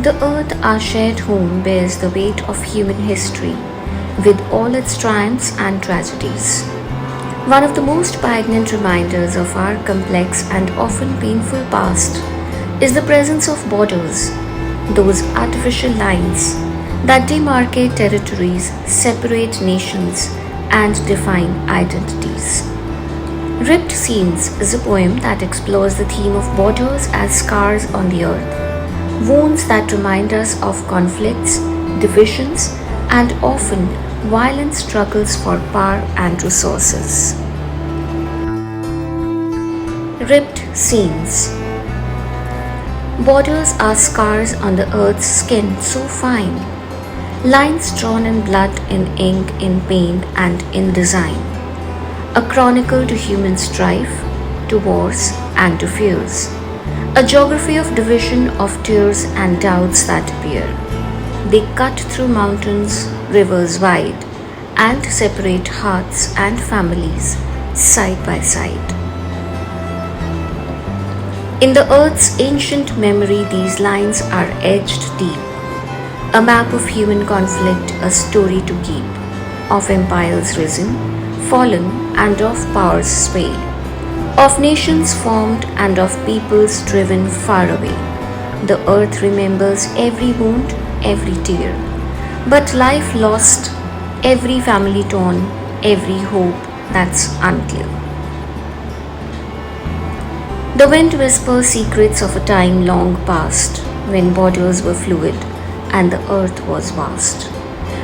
The earth, our shared home, bears the weight of human history, with all its triumphs and tragedies. One of the most poignant reminders of our complex and often painful past is the presence of borders, those artificial lines that demarcate territories, separate nations, and define identities. Ripped Scenes is a poem that explores the theme of borders as scars on the earth, wounds that remind us of conflicts, divisions, and often violent struggles for power and resources. Ripped Scenes. Borders are scars on the earth's skin so fine, lines drawn in blood, in ink, in paint, and in design. A chronicle to human strife, to wars, and to fears. A geography of division, of tears and doubts that appear. They cut through mountains, rivers wide, and separate hearts and families side by side. In the earth's ancient memory, these lines are etched deep. A map of human conflict, a story to keep, of empires risen, fallen, and of powers sway, of nations formed and of peoples driven far away. The earth remembers every wound, every tear, but life lost, every family torn, every hope that's unclear. The wind whispers secrets of a time long past, when borders were fluid and the earth was vast,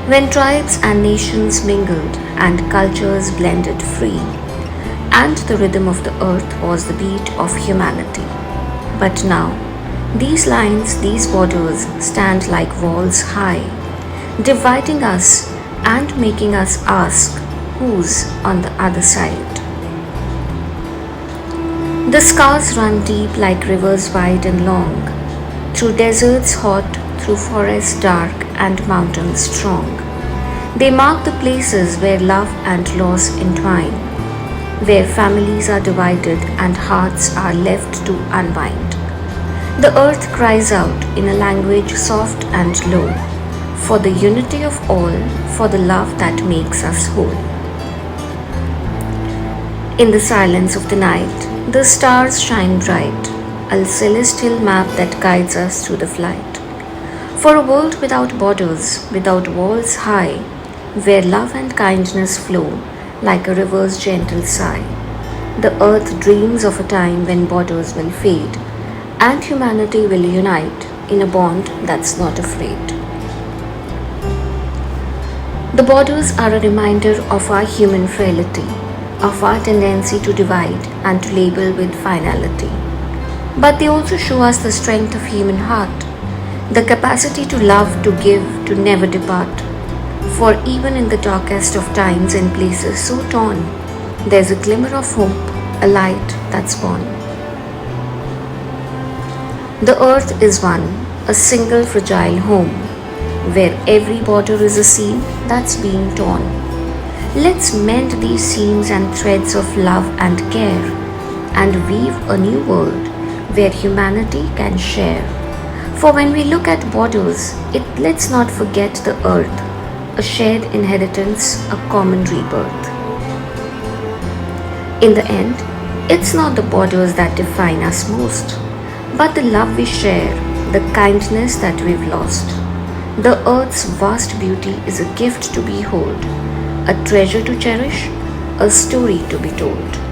when tribes and nations mingled and cultures blended free, and the rhythm of the earth was the beat of humanity. But now, these lines, these borders stand like walls high, dividing us and making us ask who's on the other side. The scars run deep like rivers wide and long, through deserts hot, through forests dark and mountains strong. They mark the places where love and loss entwine, where families are divided and hearts are left to unwind. The earth cries out in a language soft and low, for the unity of all, for the love that makes us whole. In the silence of the night, the stars shine bright, a celestial map that guides us through the flight. For a world without borders, without walls high, where love and kindness flow like a river's gentle sigh. The earth dreams of a time when borders will fade, and humanity will unite in a bond that's not afraid. The borders are a reminder of our human frailty, of our tendency to divide and to label with finality. But they also show us the strength of human heart, the capacity to love, to give, to never depart. For even in the darkest of times and places so torn, there's a glimmer of hope, a light that's born. The earth is one, a single fragile home, where every border is a seam that's being torn. Let's mend these seams and threads of love and care, and weave a new world where humanity can share. For when we look at borders, let's not forget the earth, a shared inheritance, a common rebirth. In the end, it's not the borders that define us most, but the love we share, the kindness that we've lost. The earth's vast beauty is a gift to behold, a treasure to cherish, a story to be told.